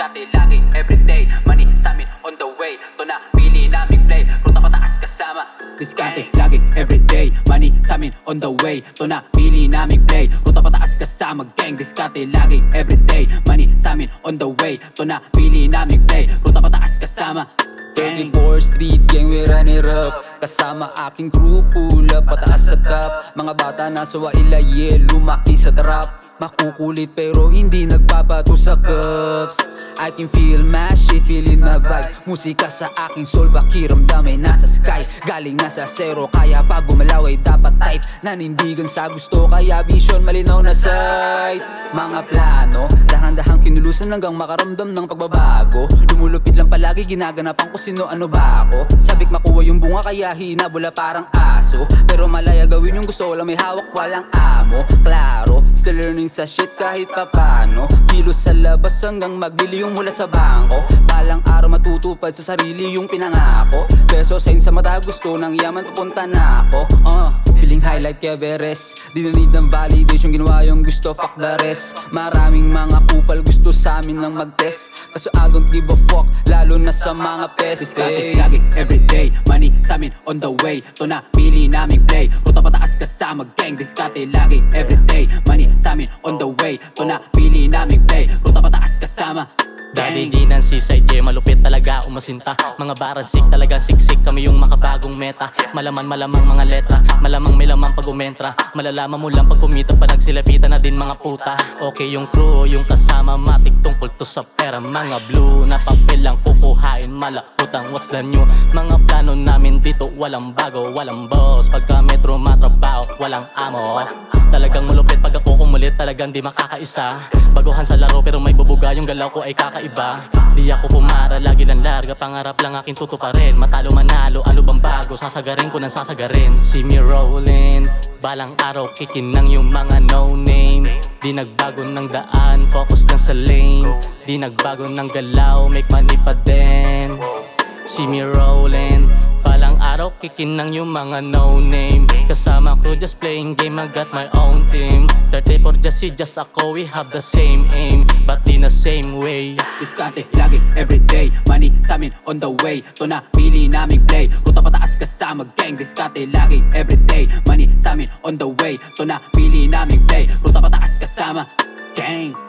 diskarte lagi, everyday. Money sa amin on the way, to na pili naming play, ruta pataas kasama. Diskarte lagi, everyday. Money sa amin on the way, to na pili naming play, ruta pataas kasama. Gang, diskarte lagi, everyday. Money sa amin on the way, to na pili naming play, ruta pataas kasama. 34th Street Gang, we run it up. Kasama aking crew, pull up, pataas sa top. Mga bata na suwa ilaye, lumaki sa trap. Makukulit pero hindi nagbabato sa cups. I can feel my shit, feeling my vibe. Musika sa aking soul, pakiramdam ay nasa sky. Galing nasa zero, kaya pag gumalaw ay dapat tight. Nanindigan sa gusto, kaya vision malinaw na sight. Mga plano, dahan-dahang kinulusan hanggang makaramdam ng pagbabago. Lumulupit lang palagi, ginaganapan ko sino ano ba ako. Sabik makuha yung bunga, kaya hinabula parang aso. Pero malaya gawin yung gusto, walang may hawak, walang amo. Klaro, still learning sa shit kahit papano. Kilos sa labas hanggang magbili yung mula sa bangko. Balang araw matutupad sa sarili yung pinangako. Peso sign sa mata, gusto ng yaman, pupunta na ako. Feeling highlight kaya beres. Di na need ng validation, ginawa yung gusto, fuck the rest. Maraming mga kupal gusto sa amin ng mag-test. Kaso I don't give a fuck, lalo na sa mga peste. Diskarte lagi, everyday. Money sa amin on the way, to na pili naming play, ruta pataas kasama. Gang, diskarte lagi, everyday. Money sa amin on the way, to na pili naming play, ruta pataas kasama. Daddy G ng seaside, yeah, malupit talaga umasinta. Mga baransik talagang siksik, kami yung makabagong meta. Malamang mga letra, malamang may lamang pag umentra. Malalaman mo lang pag kumita pa nagsilapitan na din mga puta. Okay yung crew, yung kasama, matik tungkol to sa pera. Mga blue na papel lang kukuhain, malakutang what's the new. Mga plano namin dito, walang bago, walang boss. Pagka metro matrabaho, walang amo. Talagang malupit pag ako kumulit, talagang di makakaisa. Baguhan sa laro pero may bubuga, yung galaw ko ay kakaiba. Di ako pumara, lagi lang larga, pangarap lang aking tutuparin. Matalo manalo, ano bang bago, sasagarin ko nang sasagarin. See me rolling, balang araw kikinang yung mga no name. Di nagbago ng daan, focus lang sa lane. Di nagbago ng galaw, make money pa din. See me rolling, balang araw kikinang yung mga no name. Kasama crew just playing game, I got my own team. 34 just ako, we have the same aim, but in the same way. Diskarte lagi, everyday. Money sa amin on the way, to na pili naming play, ruta pataas kasama. Gang, diskarte lagi, everyday. Money sa amin on the way, to na pili naming play, ruta pataas kasama. Gang.